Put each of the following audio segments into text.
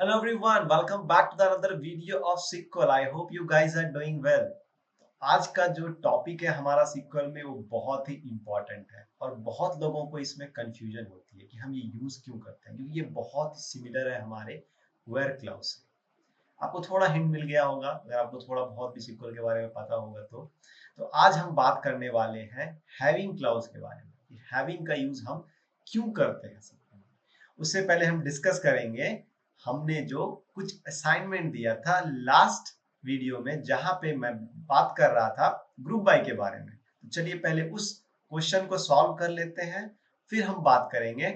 Hello everyone, welcome back to the another video of SQL. I hope you guys are doing well. आज का जो topic है हमारा SQL में वो बहुत ही इम्पोर्टेंट है और बहुत लोगों को इसमें कंफ्यूजन होती है कि हम ये यूज क्यों करते हैं क्योंकि ये बहुत सिमिलर है हमारे वेयर क्लाउज से। आपको थोड़ा हिंट मिल गया होगा अगर आपको थोड़ा बहुत भी SQL के बारे में पता होगा तो आज हम बात करने वाले हैं हैविंग क्लाउज के बारे में। हैविंग का यूज हम क्यों करते हैं SQL में। उससे पहले हम डिस्कस करेंगे हमने जो कुछ असाइनमेंट दिया था लास्ट वीडियो में जहां पे मैं बात कर रहा था ग्रुप बाय के बारे में। तो चलिए पहले उस क्वेश्चन को सॉल्व कर लेते हैं, फिर हम बात करेंगे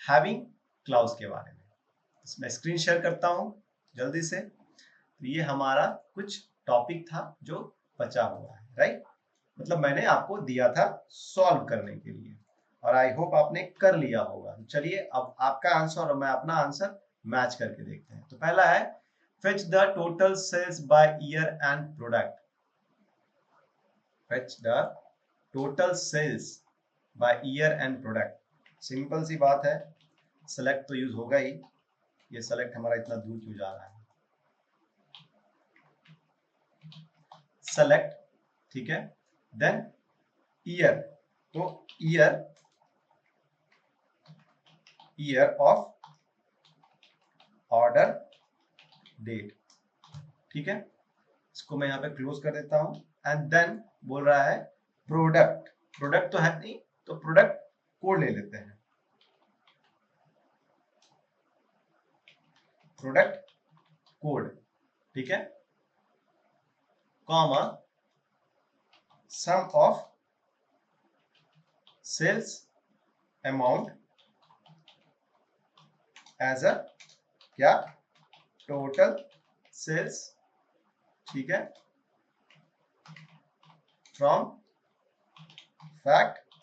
हैविंग क्लाउज के बारे में। इसमें स्क्रीन शेयर करता हूं जल्दी से। तो ये हमारा कुछ टॉपिक था जो बचा हुआ है, राइट? मतलब मैंने आपको दिया था सॉल्व करने के लिए और आई होप आपने कर लिया होगा। तो चलिए अब आपका आंसर और मैं अपना आंसर मैच करके देखते हैं। तो पहला है fetch the total sales by year and product. Fetch the total sales by year and product. Simple सी बात है, सेलेक्ट तो यूज होगा ही। ये सेलेक्ट हमारा इतना दूर क्यों जा रहा है? सेलेक्ट, ठीक है। देन ईयर, तो ईयर ऑफ ऑर्डर डेट, ठीक है। इसको मैं यहाँ पे क्लोज कर देता हूं एंड देन बोल रहा है प्रोडक्ट। प्रोडक्ट तो है नहीं तो प्रोडक्ट कोड ले लेते हैं। प्रोडक्ट कोड, ठीक है, comma sum of sales amount as a क्या टोटल सेल्स, ठीक है, from fact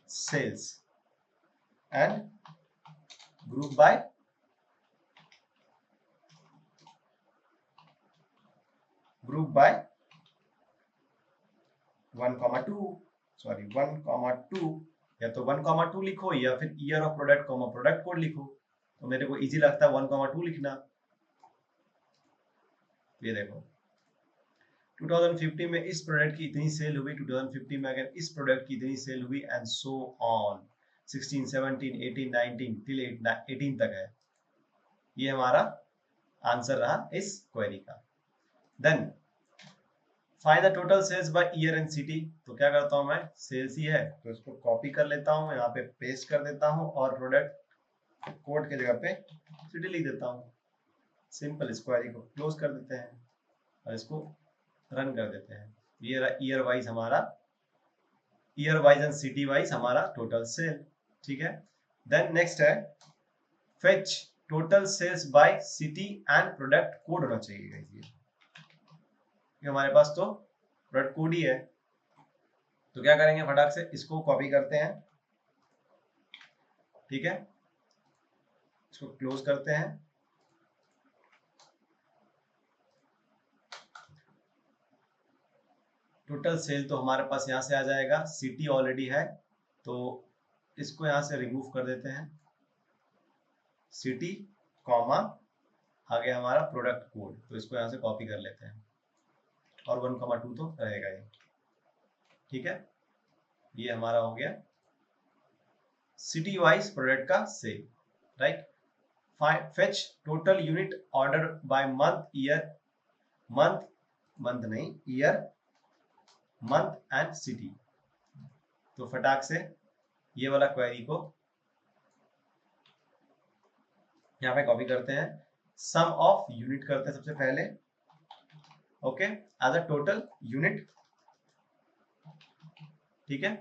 sales and group by group by 1,2, sorry 1,2, या तो 1,2 लिखो या फिर year of product product code लिखो। तो मेरे को इजी लगता है 1,2 लिखना। ये देखो 2050 में इस प्रोडक्ट की इतनी सेल हुई, 2050 में अगर इस प्रोडक्ट की इतनी सेल हुई एंड सो ऑन 16, 17, 18, 19 टिल 18 तक है। ये हमारा आंसर रहा इस क्वेरी का। Then find the total sales by year and city. तो क्या करता हूं मैं, सेल्स ही है तो इसको कॉपी कर लेता हूं, यहाँ पे पेस्ट कर देता हूं और प्रोडक्ट कोड के जगह पे सिटी लिख देता हूं। सिंपल, इस क्वेरी को क्लोज कर देते हैं और इसको रन कर देते हैं। ये रहा ईयर वाइज हमारा, year wise and city wise हमारा टोटल सेल, ठीक है। देन नेक्स्ट है fetch total sales by city and product code होना चाहिए। ये हमारे पास तो प्रोडक्ट कोड ही है। तो क्या करेंगे, फटाक से इसको कॉपी करते हैं, ठीक है, इसको क्लोज करते हैं। टोटल सेल तो हमारे पास यहां से आ जाएगा, सिटी ऑलरेडी है तो इसको यहां से रिमूव कर देते हैं। सिटी कॉमा आ गया हमारा प्रोडक्ट कोड, तो इसको यहां से कॉपी कर लेते हैं और 1,2 तो रहेगा ही, ठीक है। ये हमारा हो गया सिटी वाइज प्रोडक्ट का sale, right. Fetch total unit order by month year, month month नहीं ईयर, मंथ एंड सिटी। तो फटाक से ये वाला क्वेरी को यहाँ पे कॉपी करते हैं। सम ऑफ यूनिट करते हैं सबसे पहले, okay, as a total unit, ठीक है।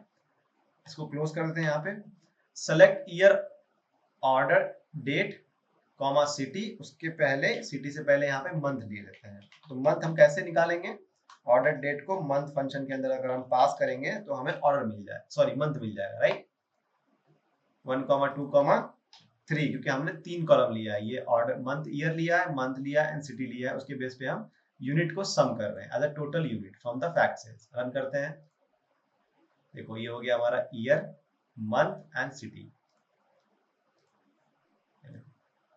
इसको क्लोज कर देते हैं यहाँ पे। Select year order date comma city, उसके पहले सिटी से पहले यहाँ पे मंथ ले लेते हैं। तो मंथ हम कैसे निकालेंगे, ऑर्डर डेट को मंथ फंक्शन के अंदर अगर हम पास करेंगे तो हमें ऑर्डर मिल जाए, सॉरी मंथ मिल जाएगा, राइट। 1,2,3, क्योंकि हमने 3 कॉलम लिया है, ये ऑर्डर मंथ ईयर लिया है, मंथ लिया है एंड सिटी लिया है, उसके बेस पे हम यूनिट को सम कर रहे हैं as a total unit from the fact sales. Run करते हैं, देखो ये हो गया हमारा ईयर, मंथ एंड सिटी।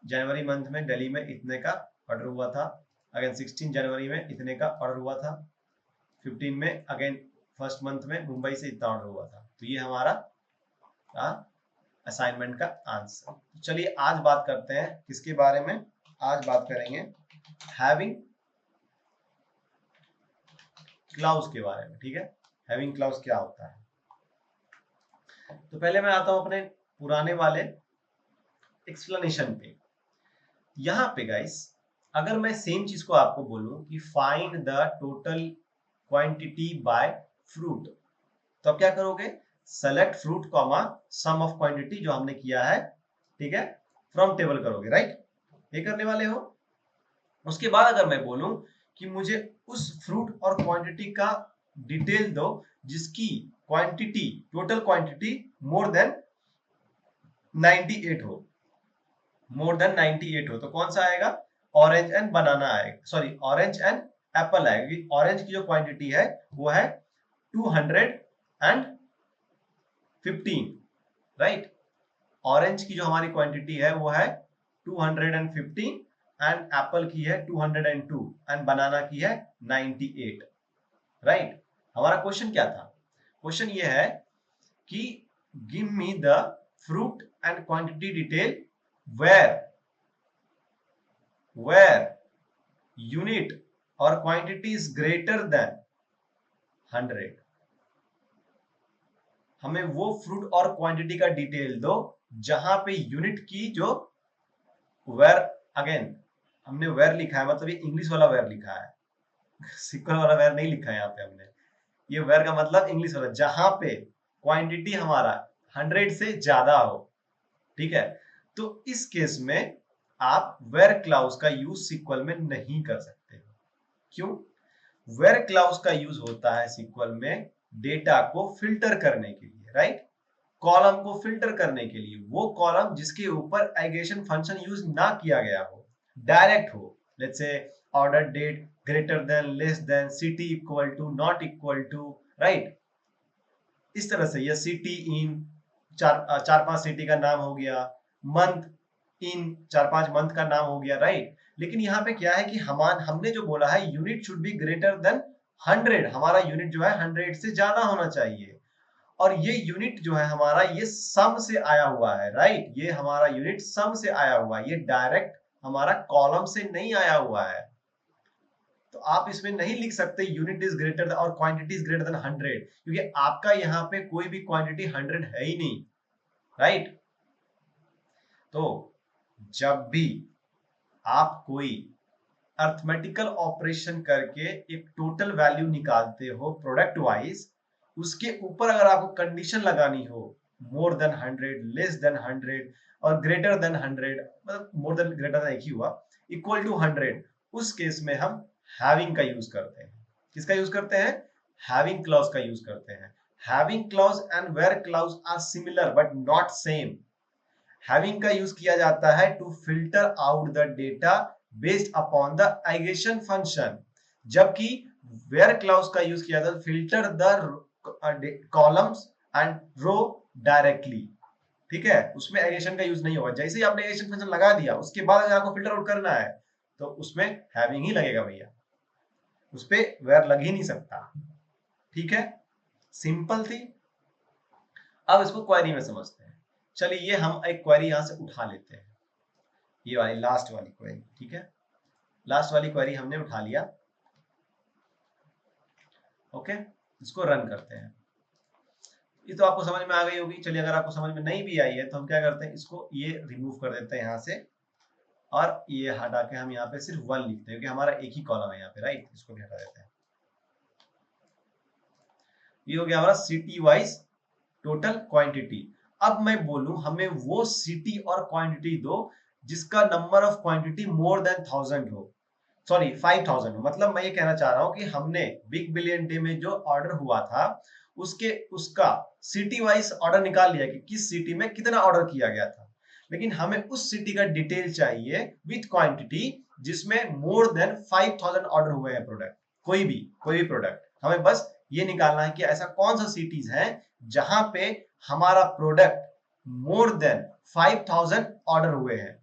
जनवरी मंथ में दिल्ली में इतने का ऑर्डर हुआ था, अगेन 16 जनवरी में इतने का ऑर्डर हुआ था, 15 में अगेन फर्स्ट मंथ में मुंबई से इतना ऑर्डर हुआ था। तो ये हमारा असाइनमेंट का आंसर। तो चलिए आज बात करते हैं किसके बारे में, आज बात करेंगे हैविंग क्लाउज के बारे में। ठीक है, हैविंग क्लाउज क्या होता है। तो पहले मैं आता हूं अपने पुराने वाले एक्सप्लेनेशन पे। यहां पे गाइस अगर मैं सेम चीज को आपको बोलूं कि find the total quantity by fruit, तो आप क्या करोगे, select fruit comma sum of quantity जो हमने किया है, ठीक है, फ्रॉम टेबल करोगे, राइट, ये करने वाले हो। उसके बाद अगर मैं बोलूं कि मुझे उस फ्रूट और क्वांटिटी का डिटेल दो जिसकी quantity, total quantity more than 98 हो, मोर देन 98 हो, तो कौन सा आएगा, ऑरेंज एंड बनाना आएगा, सॉरी ऑरेंज एंड एप्पल आएगा, क्योंकि ऑरेंज की जो क्वांटिटी है वो है 215, राइट, ऑरेंज की जो हमारी क्वांटिटी है वो है 215 एंड एप्पल की है 202 एंड बनाना की है 98, राइट। हमारा क्वेश्चन क्या था, क्वेश्चन ये है कि give me the fruit and quantity detail where unit or quantity is greater than 100। हमें वो फ्रूट और क्वांटिटी का डिटेल दो जहां पे यूनिट की जो वेर, अगेन हमने वेर लिखा है, मतलब ये इंग्लिश वाला वेर लिखा है, सिक्वल वाला वेर नहीं लिखा है यहाँ पे हमने, ये वेर का मतलब इंग्लिश वाला, जहां पे क्वांटिटी हमारा 100 से ज्यादा हो, ठीक है। तो इस केस में आप वेर क्लाउज का यूज सिक्वल में नहीं कर सकते। क्यों, वेर क्लाउज का यूज होता है सिक्वल में डेटा को फिल्टर करने के लिए, राइट, कॉलम को फिल्टर करने के लिए, वो कॉलम जिसके ऊपर एग्रीगेशन फंक्शन यूज ना किया गया हो, डायरेक्ट हो, let's say order date greater than, less than, city equal to, not equal to, right, इस तरह से। या सिटी इन, चार पांच सिटी का नाम हो गया, मंथ इन, 4-5 मंथ का नाम हो गया, राइट। लेकिन यहाँ पे क्या है कि हमने जो बोला है unit should be greater then 100, हमारा यूनिट जो है 100 से ज्यादा होना चाहिए, और ये यूनिट जो है हमारा ये सम से आया हुआ है, राइट, ये हमारा यूनिट सम से आया हुआ है, ये डायरेक्ट हमारा कॉलम से नहीं आया हुआ है। तो आप इसमें नहीं लिख सकते यूनिट इज ग्रेटर और क्वांटिटी इज ग्रेटर देन 100, क्योंकि आपका यहाँ पे कोई भी क्वांटिटी 100 है ही नहीं, राइट। तो जब भी आप कोई अर्थमेटिकल ऑपरेशन करके एक टोटल वैल्यू निकालते हो प्रोडक्ट वाइज, उसके ऊपर अगर आपको कंडीशन लगानी हो मोर देन 100, लेस देन 100 और ग्रेटर देन 100, मतलब मोर देन ग्रेटर देन एक ही हुआ, इक्वल टू 100, उस केस में हम हैविंग का यूज करते हैं। किसका यूज करते हैं, हैविंग क्लॉज का यूज करते हैं। Having clause and where clause are similar but not same. Having का यूज किया जाता है to filter out the data based upon the aggregation function, जबकि वेयर क्लॉज का यूज किया जाता है filter the columns and row directly, ठीक है, उसमें एग्रीगेशन का यूज नहीं होगा। जैसे ही आपने एग्रीगेशन फंक्शन लगा दिया उसके बाद अगर आपको फिल्टर आउट करना है तो उसमें हैविंग ही लगेगा भैया, उस पे वेयर लग ही नहीं सकता, ठीक है, सिंपल थी। अब इसको क्वेरी में समझते हैं। चलिए ये हम एक क्वेरी यहां से उठा लेते हैं, ये वाली लास्ट वाली क्वेरी, ठीक है, लास्ट वाली क्वेरी हमने उठा लिया, ओके, इसको रन करते हैं। ये तो आपको समझ में आ गई होगी। चलिए अगर आपको समझ में नहीं भी आई है तो हम क्या करते हैं, इसको ये रिमूव कर देते हैं यहाँ से, और ये हटा के हम यहाँ पे सिर्फ 1 लिखते हैं, क्योंकि हमारा एक ही कॉलम है यहाँ पे, राइट, इसको भी हटा देते हैं। ये हो गया हमारा सिटी वाइज टोटल क्वांटिटी। अब मैं बोलूं हमें वो सिटी और क्वांटिटी दो जिसका number of quantity more than 1000 हो, सॉरी 5000 हो। मतलब मैं ये कहना चाह रहा हूं कि हमने बिग बिलियन डे में जो ऑर्डर हुआ था उसका सिटी वाइज ऑर्डर निकाल लिया कि किस सिटी में कितना ऑर्डर किया गया था, लेकिन हमें उस सिटी का डिटेल चाहिए विथ क्वांटिटी जिसमें मोर देन 5000 ऑर्डर हुए हैं प्रोडक्ट, कोई भी प्रोडक्ट। हमें बस ये निकालना है कि ऐसा कौन सा सिटीज है जहां पे हमारा प्रोडक्ट मोर देन 5000 ऑर्डर हुए हैं,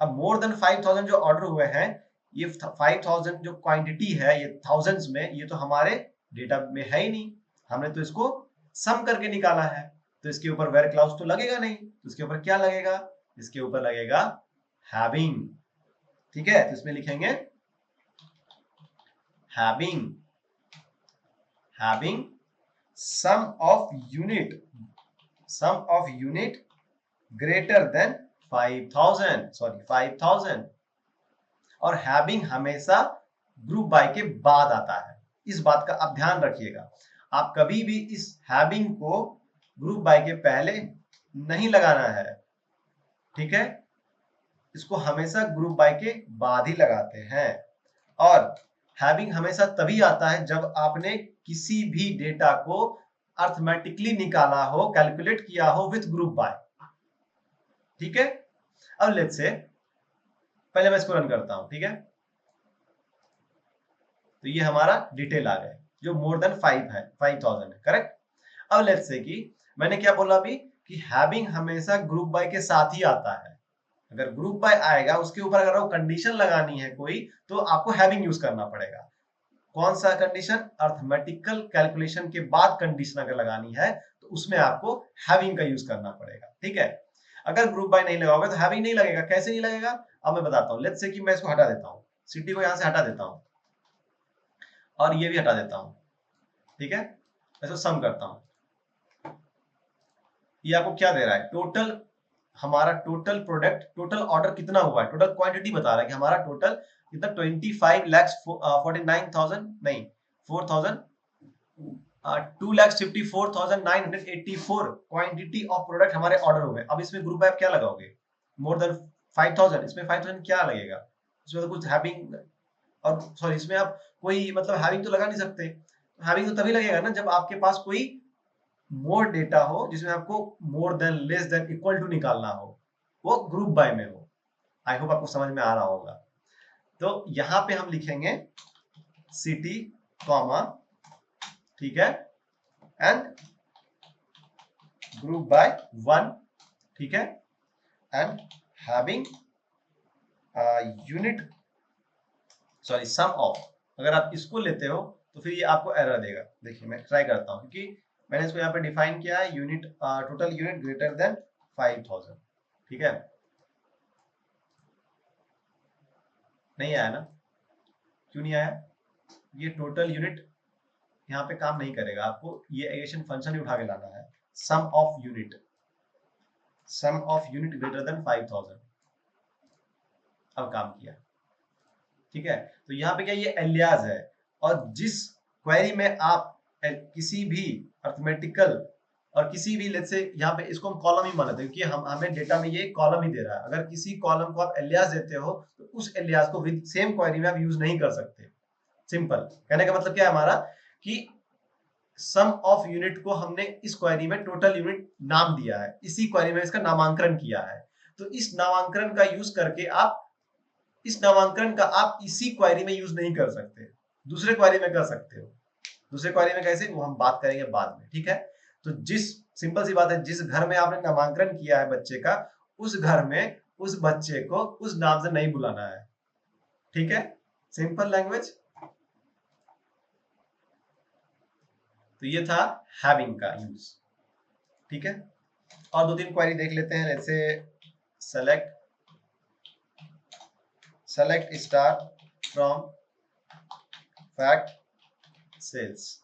अब मोर देन 5000 जो ऑर्डर हुए हैं, ये 5000 जो क्वांटिटी है ये थाउजेंड्स में, ये तो हमारे डेटा में है ही नहीं, हमने तो इसको सम करके निकाला है, तो इसके ऊपर वेयर क्लाउज तो लगेगा नहीं, तो इसके ऊपर क्या लगेगा, इसके ऊपर लगेगा हैविंग। ठीक है, तो इसमें लिखेंगे having, having sum of unit, sum of unit greater than 5000, sorry 5000। और हैविंग हमेशा ग्रुप बाय के बाद आता है, इस बात का आप ध्यान रखिएगा। आप कभी भी इस हैविंग को ग्रुप बाय के पहले नहीं लगाना है, ठीक है, इसको हमेशा ग्रुप बाय के बाद ही लगाते हैं। और हैविंग हमेशा तभी आता है जब आपने किसी भी डेटा को अर्थमेटिकली निकाला हो, कैलकुलेट किया हो विथ ग्रुप बाय। ठीक है, अब लेट्स से पहले मैं इसको रन करता हूं, ठीक है, तो ये हमारा डिटेल आ गए जो मोर देन 5 है, 5000 है, करेक्ट। अब लेट्स से कि मैंने क्या बोला अभी कि हैविंग हमेशा ग्रुप बाय के साथ ही आता है। अगर ग्रुप बाय आएगा उसके ऊपर अगर वो कंडीशन लगानी है कोई, तो आपको हैविंग यूज करना पड़ेगा। कौन सा कंडीशन, अर्थमेटिकल कैलकुलेशन के बाद कंडीशन अगर लगानी है तो उसमें आपको हैविंग का यूज करना पड़ेगा। ठीक है, अगर ग्रुप बाय नहीं लगाओगे तो हैविंग नहीं लगेगा। कैसे नहीं लगेगा, अब मैं बताता हूँ। लेट्स से कि मैं इसको हटा देता हूँ, सिटी को यहां से हटा देता हूँ और ये भी हटा देता हूँ, ठीक है, इसको सम करता हूँ। ये आपको क्या दे रहा है, टोटल, हमारा टोटल प्रोडक्ट, टोटल ऑर्डर कितना हुआ है, टोटल क्वांटिटी बता रहा है कि हमारा टोटल कितना 25,49,000 नहीं 4,000 2,54,984 क्वांटिटी ऑफ प्रोडक्ट हमारे ऑर्डर हुए। अब इसमें ग्रुप बाय क्या लगाओगे, मोर देन 5,000, इसमें 5,000 क्या लगेगा, इसमें तो कुछ हैविंग, और सॉरी इसमें आप कोई मतलब हैविंग तो लगा नहीं सकते। हैविंग तो तभी लगेगा ना जब आपके पास कोई मोर डेटा हो जिसमें आपको more than, less than, equal to निकालना हो, वो ग्रुप बाय में हो। आई होप आपको समझ में आ रहा होगा। तो यहां पे हम लिखेंगे सिटी कॉमा, ठीक है, एंड ग्रुप बाय 1, ठीक है, and having unit, sorry sum of. अगर आप इसको लेते हो तो फिर ये आपको एरर देगा। देखिए मैं ट्राई करता हूँ, क्योंकि मैंने इसको यहाँ पे डिफाइन किया है unit, total unit greater than 5,000, ठीक है, नहीं आया ना, क्यों नहीं आया, ये टोटल यूनिट यहाँ पे काम नहीं करेगा, आपको ये एडिशन फंक्शन ही उठा के लाना है, sum of unit, sum of unit greater than 5,000, अब काम किया। ठीक है, तो यहाँ पे क्या, ये एलियाज है, और जिस क्वेरी में आप किसी भी अर्थमेटिकल और किसी भी, लेट्स से यहाँ पे इसको हम कॉलम ही मानते हैं क्योंकि हम हमें डेटा में ये कॉलम ही दे रहा है। अगर किसी कॉलम को आप एलियास देते हो तो उस एलियास को विद सेम क्वेरी में आप यूज नहीं कर सकते। सिंपल, कहने का मतलब क्या है हमारा कि सम ऑफ यूनिट को हमने इस क्वेरी में टोटल यूनिट नाम दिया है, इसी क्वेरी में इसका नामांकन किया है, तो इस नामांकन का यूज करके आप, इस नामांकन का आप इसी क्वेरी में यूज नहीं कर सकते, दूसरे क्वेरी में कर सकते हो। दूसरे क्वेरी में कैसे, वो हम बात करेंगे बाद में। ठीक है, तो जिस, सिंपल सी बात है, जिस घर में आपने नामांकन किया है बच्चे का, उस घर में उस बच्चे को उस नाम से नहीं बुलाना है। ठीक है, सिंपल लैंग्वेज। तो ये था हैविंग का यूज। ठीक है, और दो तीन क्वेरी देख लेते हैं। जैसे select star from fact sales.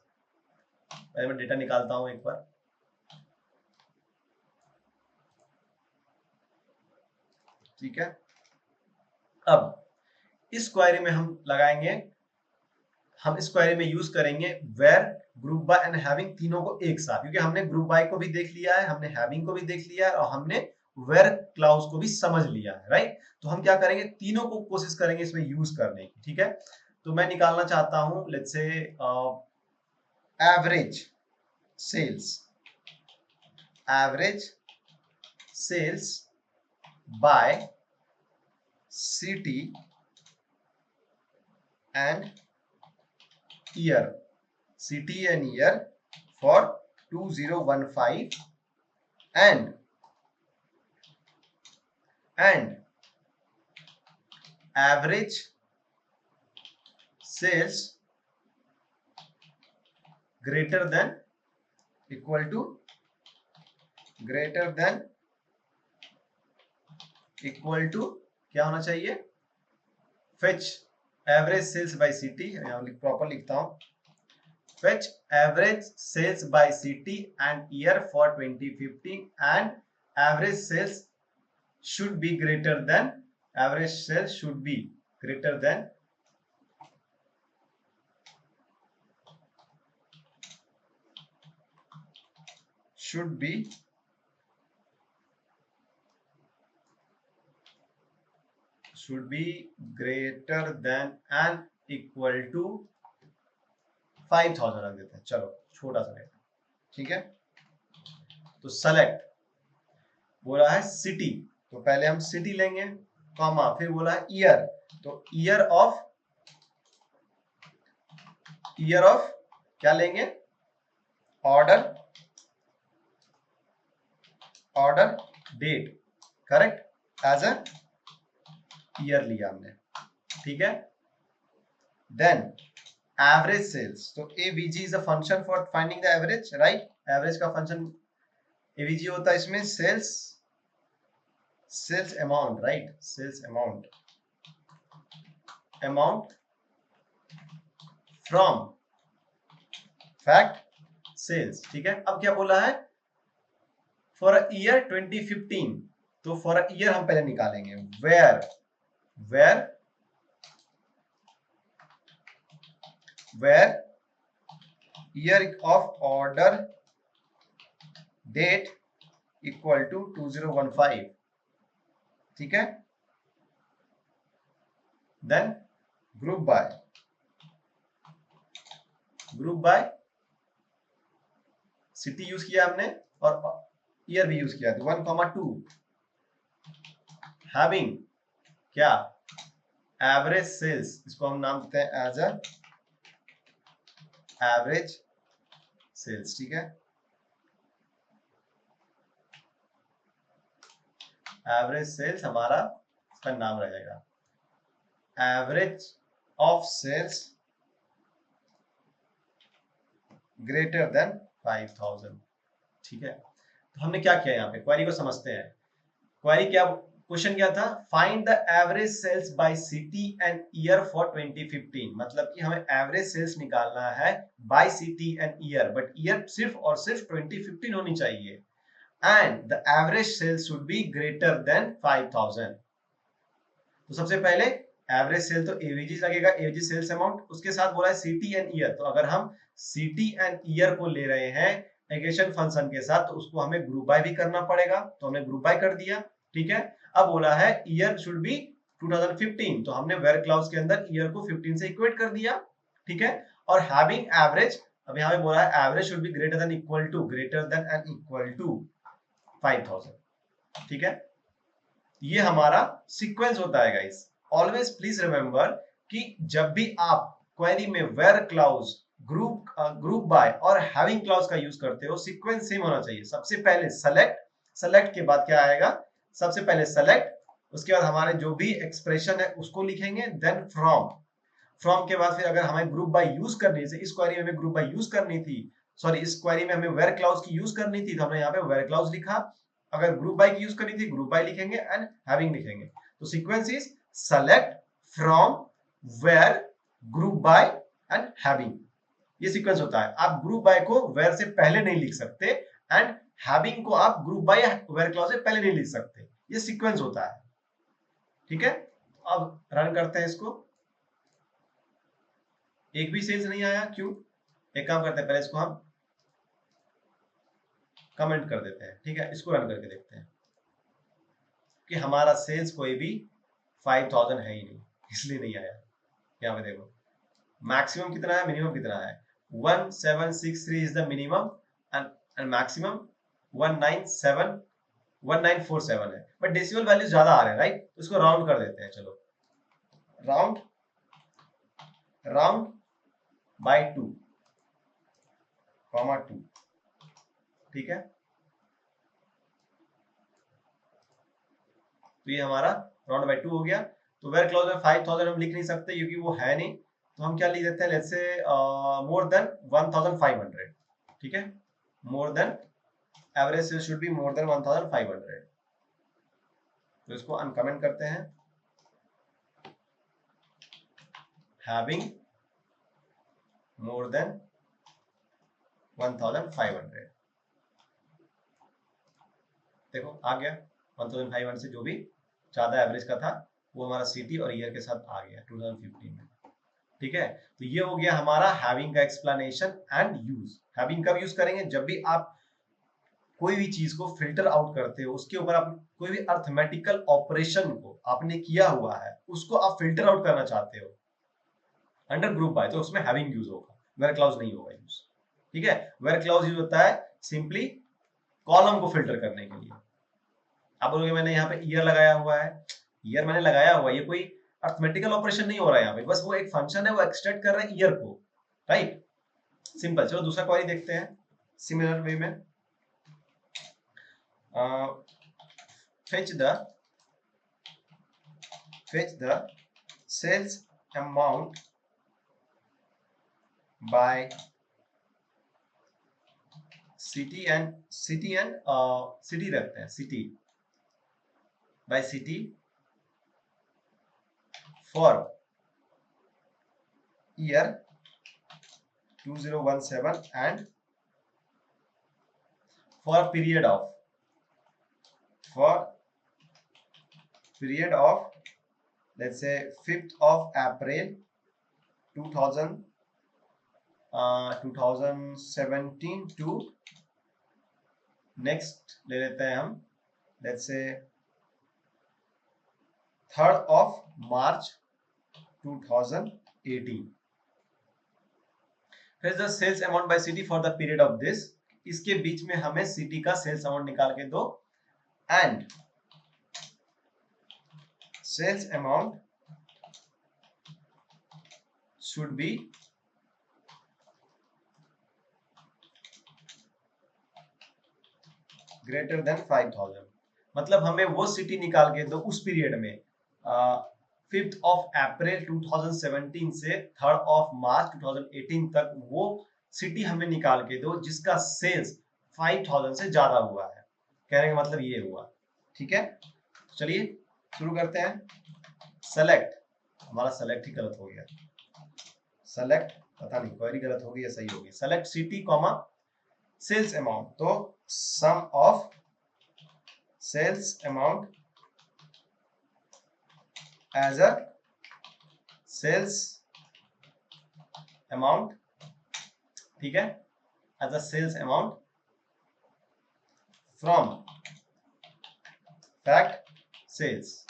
पहले मैं डेटा निकालता हूं एक बार। ठीक है, अब इस क्वेरी में हम लगाएंगे, हम इस क्वेरी में यूज करेंगे where, group by and having, तीनों को एक साथ, क्योंकि हमने ग्रुप बाय को भी देख लिया है, हमने हैविंग को भी देख लिया है, और हमने वेयर क्लाउज को भी समझ लिया है, राइट। तो हम क्या करेंगे, तीनों को कोशिश करेंगे इसमें यूज करने की। ठीक है, तो मैं निकालना चाहता हूं, let's say average sales, average sales by city and year, city and year for 2015 and average sales greater than equal to क्या होना चाहिए, fetch average sales by city, proper लिखता हूं, fetch average sales by city and year for 2015 and average sales should be greater than average sales should be greater than should be greater than and equal to 5000 रख देते हैं, चलो छोटा सा रहेगा, ठीक है। तो सेलेक्ट बोला है सिटी, तो पहले हम सिटी लेंगे, कॉमा, फिर बोला है ईयर, तो ईयर ऑफ क्या लेंगे, order date, correct, as a year लिया हमने, ठीक है। देन एवरेज सेल्स, तो AVG is a function for finding the average, right, average का फंक्शन एवीजी होता है इसमें, sales amount, right, sales amount from fact sales, ठीक है। अब क्या बोला है, फॉर अ ईयर 2015, तो फॉर अ ईयर हम पहले निकालेंगे, where year of order date equal to 2015, ठीक है। Then group by city use किया हमने और ईयर भी यूज किया, 1,2 हैविंग क्या, एवरेज सेल्स, इसको हम नाम देते हैं एज अ एवरेज सेल्स, ठीक है। एवरेज सेल्स हमारा इसका नाम रहेगा, average of sales greater than 5000, ठीक है। तो हमने क्या किया, यहाँ पे क्वेरी को समझते हैं। क्वेरी क्या, क्वेश्चन क्या था, find the average sales by city and year for 2015, मतलब कि हमें एवरेज सेल्स निकालना है by city and year, but year सिर्फ और सिर्फ 2015 होनी चाहिए, and the average sales should be greater than 5000। तो सबसे पहले एवरेज सेल तो एवीजी लगेगा, एवीजी सेल्स अमाउंट, उसके साथ बोला है सिटी एंड ईयर, तो अगर हम सिटी एंड ईयर को ले रहे हैं एग्रीगेशन फंक्शन के साथ, तो उसको हमें ग्रुप बाय भी करना पड़ेगा, तो हमने ग्रुप बाय कर दिया, ठीक है। अब बोला है ईयर शुड बी 2015, तो हमने वेयर क्लाउज के अंदर ईयर को 15 से इक्वेट कर दिया, ठीक है। और हैविंग एवरेज, अब यहाँ पे बोला है average should be greater than and equal to 5000, ठीक है। ये हमारा सीक्वेंस होता है गाइस। ऑलवेज प्लीज रिमेंबर कि जब भी आप क्वेरी में वेयर क्लाउज, ग्रुप बाय और हैविंग क्लाउज का यूज करते हो, सीक्वेंस सेम होना चाहिए। सबसे पहले सेलेक्ट के बाद क्या आएगा, सबसे पहले सेलेक्ट, उसके बाद हमारे जो भी एक्सप्रेशन है उसको लिखेंगे, देन फ्रॉम के बाद फिर अगर हमें ग्रुप बाय यूज करनी थी, इस क्वेरी में हमें ग्रुप बाय यूज करनी थी, सॉरी इस क्वेरी में हमें वेयर क्लाउज की यूज करनी थी, तो हमने यहाँ पे वेयर क्लाउज लिखा। अगर ग्रुप बाय की यूज करनी थी, ग्रुप बाय लिखेंगे एंड हैविंग लिखेंगे। तो sequence is select, from, where, group by and having, ये सीक्वेंस होता है। आप ग्रुप बाय को वेयर से पहले नहीं लिख सकते एंड हैविंग को आप ग्रुप बाय या वेयर क्लाउज से पहले नहीं लिख सकते, ये सीक्वेंस होता है, ठीक है। अब रन करते हैं इसको, एक भी सेल्स नहीं आया, क्यों, एक काम करते हैं, पहले इसको हम कमेंट कर देते हैं, ठीक है। इसको रन करके देखते हैं कि हमारा सेल्स कोई भी 5000 है ही नहीं, इसलिए नहीं आया। यहाँ पे देखो मैक्सिमम कितना है, मिनिमम कितना है, 1763 is the minimum and maximum 1947 है, बट डेसिमल वैल्यू ज्यादा आ रहे हैं, राइट, तो इसको राउंड कर देते हैं, चलो राउंड बाय 2, ठीक है। तो ये हमारा राउंड बाय 2 हो गया। तो वेयर क्लॉज में 5000 हम लिख नहीं सकते क्योंकि वो है नहीं, तो हम क्या लिख देते हैं, लेट्स से मोर देन 1500, ठीक है, more than, average sales should be more than 1500। तो इसको अनकमेंट करते हैं, हैविंग मोर देन 1500। देखो आ गया, 1500 से जो भी ज्यादा एवरेज का था वो हमारा सिटी और ईयर के साथ आ गया 2015 में, ठीक है। तो ये हो गया हमारा हैविंग का एक्सप्लेनेशन एंड यूज। हैविंग कब यूज करेंगे, जब भी आप कोई भी चीज को फिल्टर आउट करते हो, उसके ऊपर आप कोई भी अर्थमेटिकल ऑपरेशन को आपने किया हुआ है उसको आप फिल्टर आउट करना चाहते हो अंडर ग्रुप बाय, तो उसमें हैविंग यूज होगा, वेयर क्लाउज नहीं होगा यूज, ठीक है। वेयर क्लाउज यूज होता है सिंपली कॉलम को फिल्टर करने के लिए। आप बोलोगे मैंने यहाँ पे ईयर लगाया हुआ है, ईयर मैंने लगाया हुआ है, ये कोई अर्थमेटिकल ऑपरेशन नहीं हो रहा है यहाँ पे, बस वो एक फंक्शन है, वो एक्सट्रैक्ट कर रहा है ईयर को, राइट, सिंपल। चलो दूसरा क्वेरी देखते हैं सिमिलर वे में। fetch the sales amount by city रखते हैं, city by city for year 2017 and for period of let's say 5th of April 2017 to next ले लेते हैं हम, let's say 3rd of March 2018। फिर the sales amount by city for the period of this, इसके बीच में हमें city का सेल्स अमाउंट निकाल के दो, and sales amount should be greater than 5000, मतलब हमें वो सिटी निकाल के दो उस पीरियड में 5th of April 2017 से 3rd of March 2018 तक, वो सिटी हमें निकाल के दो जिसका सेल्स 5000 से ज्यादा हुआ है। कहने का मतलब ये हुआ, ठीक है। चलिए शुरू करते हैं। सेलेक्ट, हमारा सेलेक्ट ही गलत हो गया, सेलेक्ट पता नहीं क्वेरी गलत होगी या सही होगी। Select city comma sales amount, तो sum of sales amount as a sales amount, ठीक है, as a sales amount from fact sales,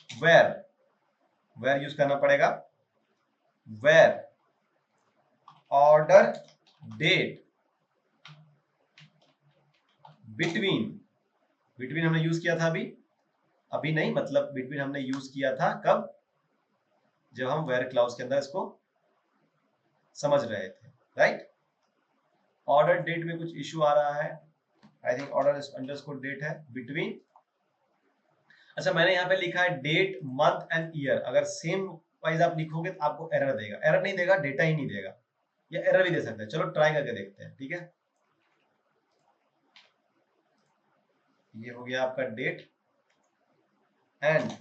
where use करना पड़ेगा, where order date between हमने यूज किया था अभी नहीं, मतलब बिटवीन हमने यूज किया था कब, जब हम वेयर क्लाउज के अंदर इसको समझ रहे थे, राइट। ऑर्डर डेट में कुछ इश्यू आ रहा है, I think order underscore date है बिटवीन। अच्छा मैंने यहाँ पे लिखा है डेट मंथ एंड ईयर, अगर सेम वाइज आप लिखोगे तो आपको एरर देगा, एरर नहीं देगा, डेटा ही नहीं देगा, या एरर भी दे सकता है। चलो ट्राई करके देखते हैं, ठीक है। ये हो गया आपका डेट एंड,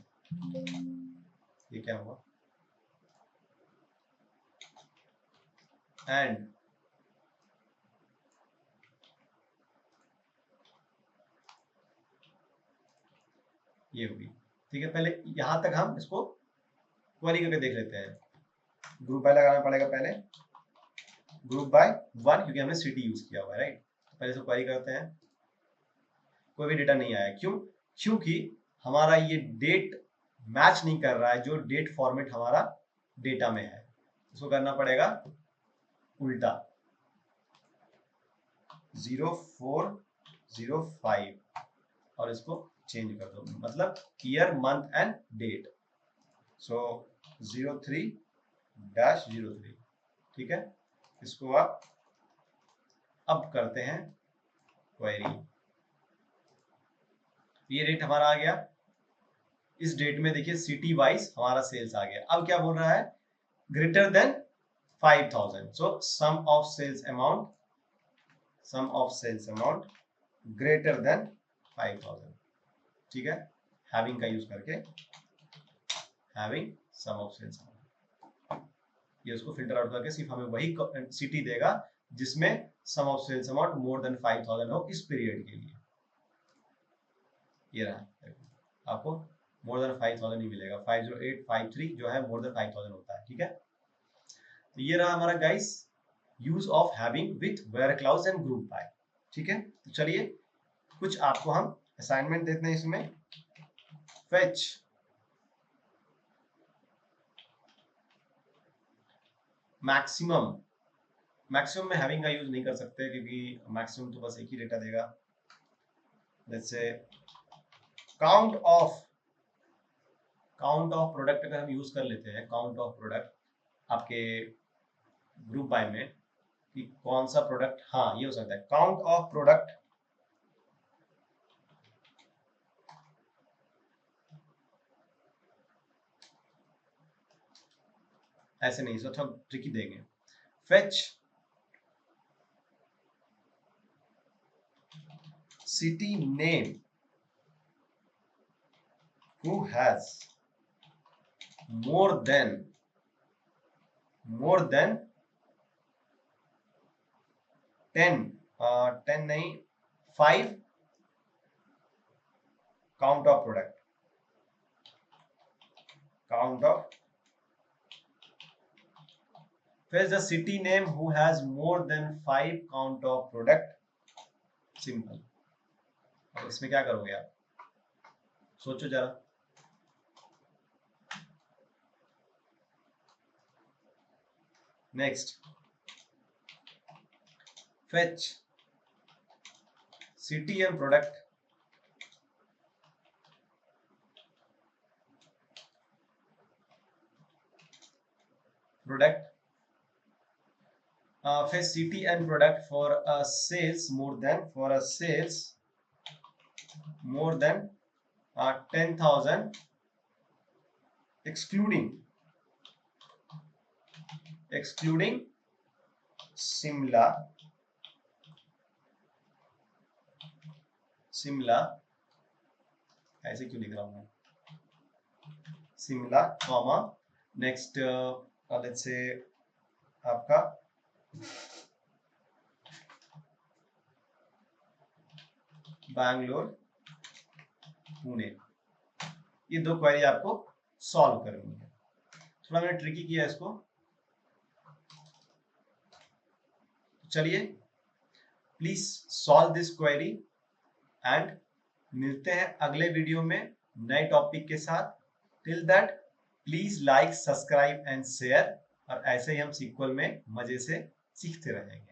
ये क्या हुआ, एंड ये होगी, ठीक है। पहले यहां तक हम इसको क्वेरी करके देख लेते हैं। ग्रुप बाय लगाना पड़ेगा पहले, ग्रुप बाय 1, क्योंकि हमने सिटी यूज किया हुआ है, राइट। तो पहले से क्वेरी करते हैं, कोई भी डेटा नहीं आया, क्यों, क्योंकि हमारा ये डेट मैच नहीं कर रहा है जो डेट फॉर्मेट हमारा डेटा में है। उसको करना पड़ेगा उल्टा, 0405 और इसको चेंज कर दो, मतलब ईयर मंथ एंड डेट, सो 03-03, ठीक है। इसको आप अब करते हैं क्वेरी, ये रेट हमारा आ गया, इस डेट में देखिए सिटी वाइज हमारा सेल्स आ गया। अब क्या बोल रहा है, greater than 5000, so sum of sales amount greater than 5000, ठीक है, हैविंग का यूज करके, having sum of sales amount, ये उसको फिल्टर आउट करके सिर्फ हमें वही सिटी देगा जिसमें sum of sales amount more than 5000 हो इस पीरियड के लिए। ये रहा, आपको मोर देन 5000 ही मिलेगा, 50853 जो है मोर देन 5000 होता है, ठीक है। तो ये रहा हमारा guys use of having with where clause and group by, ठीक है। तो चलिए कुछ आपको हम असाइनमेंट देते हैं इसमें। फेच मैक्सिमम में हैविंग का यूज नहीं कर सकते क्योंकि मैक्सिमम तो बस एक ही डेटा देगा। Let's say count of product अगर हम यूज कर लेते हैं, काउंट ऑफ प्रोडक्ट आपके ग्रुप बाय में कि कौन सा प्रोडक्ट, हाँ ये हो सकता है काउंट ऑफ प्रोडक्ट ऐसे नहीं, इसको थोड़ा ट्रिकी देंगे। Fetch city name who has more than 10 नहीं 5 काउंट ऑफ फिर the city name who has more than 5 count of product, simple. अब इसमें क्या करोगे आप, सोचो जरा। Next fetch city and product fetch city and product for a sales more than 10,000 excluding Simla ऐसे क्यों लिख रहा हूँ मैं, Shimla comma next let's say आपका बैंगलोर पुणे, ये दो क्वेरी आपको सॉल्व करनी है। थोड़ा मैंने ट्रिकी किया इसको, चलिए please solve this query and मिलते हैं अगले वीडियो में नए टॉपिक के साथ। Till that please like, subscribe and share, और ऐसे ही हम सीक्वल में मजे से सीखते रहेंगे।